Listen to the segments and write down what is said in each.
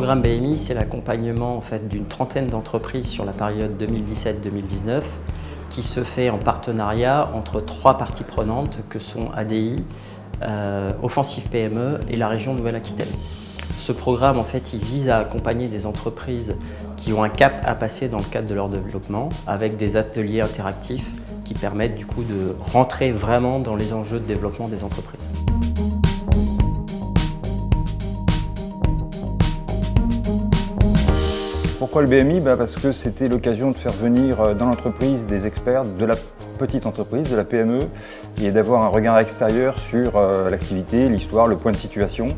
programme BMI, c'est l'accompagnement en fait, d'une trentaine d'entreprises sur la période 2017-2019 qui se fait en partenariat entre trois parties prenantes que sont ADI, Offensive PME et la région Nouvelle-Aquitaine. Ce programme, en fait, il vise à accompagner des entreprises qui ont un cap à passer dans le cadre de leur développement avec des ateliers interactifs qui permettent du coup de rentrer vraiment dans les enjeux de développement des entreprises. Pourquoi le BMI? Parce que c'était l'occasion de faire venir dans l'entreprise des experts de la petite entreprise, de la PME, et d'avoir un regard extérieur sur l'activité, l'histoire, le point de situation,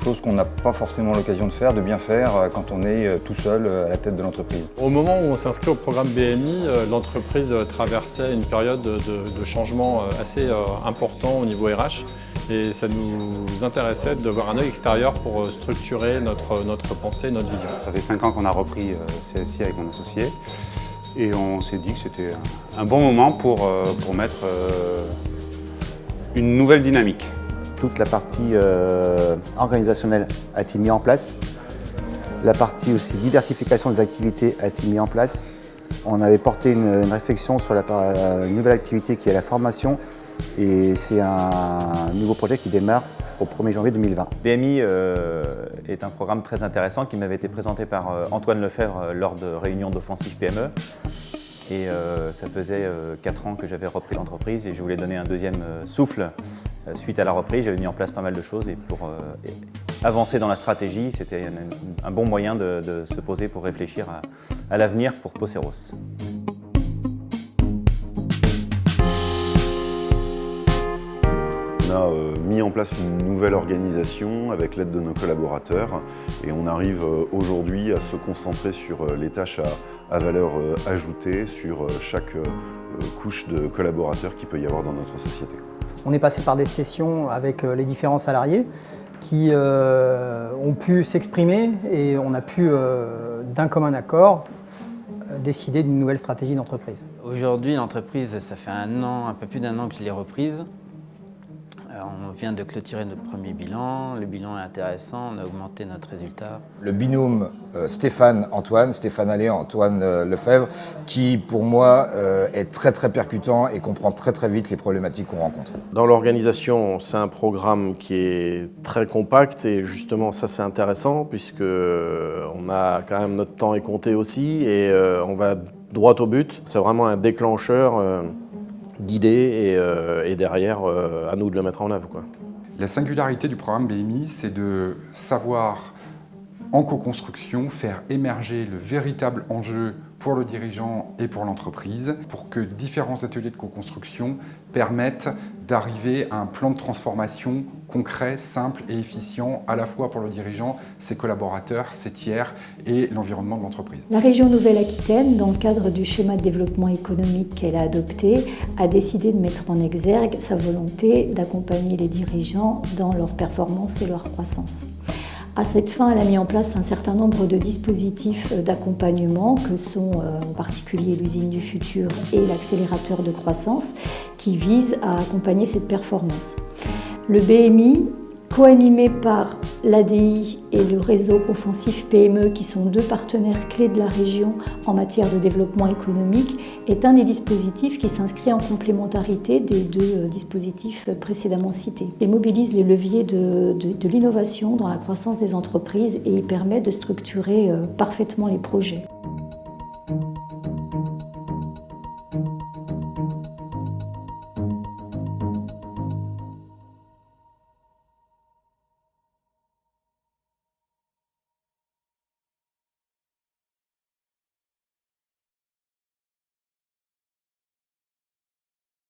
chose qu'on n'a pas forcément l'occasion de faire, de bien faire quand on est tout seul à la tête de l'entreprise. Au moment où on s'inscrit au programme BMI, l'entreprise traversait une période de changement assez important au niveau RH. Et ça nous intéressait d'avoir un œil extérieur pour structurer notre pensée, notre vision. Ça fait 5 ans qu'on a repris CSI avec mon associé et on s'est dit que c'était un bon moment pour mettre une nouvelle dynamique. Toute la partie organisationnelle a été mise en place. La partie aussi diversification des activités a été mise en place. On avait porté une réflexion sur une nouvelle activité qui est la formation. Et c'est un nouveau projet qui démarre au 1er janvier 2020. BMI est un programme très intéressant qui m'avait été présenté par Antoine Lefebvre lors de réunions d'Offensive PME. Et ça faisait 4 ans que j'avais repris l'entreprise et je voulais donner un deuxième souffle suite à la reprise. J'avais mis en place pas mal de choses et pour avancer dans la stratégie, c'était un bon moyen de se poser pour réfléchir à l'avenir pour Poceros. On a mis en place une nouvelle organisation avec l'aide de nos collaborateurs et on arrive aujourd'hui à se concentrer sur les tâches à valeur ajoutée sur chaque couche de collaborateurs qu'il peut y avoir dans notre société. On est passé par des sessions avec les différents salariés qui ont pu s'exprimer et on a pu, d'un commun accord, décider d'une nouvelle stratégie d'entreprise. Aujourd'hui, l'entreprise, ça fait un peu plus d'1 an que je l'ai reprise. On vient de clôturer notre premier bilan, le bilan est intéressant, on a augmenté notre résultat. Le binôme Stéphane-Antoine, Stéphane Allais, Antoine Lefebvre, qui pour moi est très percutant et comprend très vite les problématiques qu'on rencontre. Dans l'organisation, c'est un programme qui est très compact et justement ça c'est intéressant puisque on a quand même notre temps est compté aussi et on va droit au but. C'est vraiment un déclencheur d'idées et derrière, à nous de le mettre en œuvre, quoi. La singularité du programme BMI, c'est de savoir, en co-construction, faire émerger le véritable enjeu pour le dirigeant et pour l'entreprise, pour que différents ateliers de co-construction permettent d'arriver à un plan de transformation concret, simple et efficient, à la fois pour le dirigeant, ses collaborateurs, ses tiers et l'environnement de l'entreprise. La région Nouvelle-Aquitaine, dans le cadre du schéma de développement économique qu'elle a adopté, a décidé de mettre en exergue sa volonté d'accompagner les dirigeants dans leur performance et leur croissance. À cette fin, elle a mis en place un certain nombre de dispositifs d'accompagnement que sont en particulier l'usine du futur et l'accélérateur de croissance qui visent à accompagner cette performance. Le BMI, co-animé par l'ADI et le réseau Offensive PME, qui sont deux partenaires clés de la région en matière de développement économique, est un des dispositifs qui s'inscrit en complémentarité des deux dispositifs précédemment cités. Il mobilise les leviers de l'innovation dans la croissance des entreprises et il permet de structurer parfaitement les projets.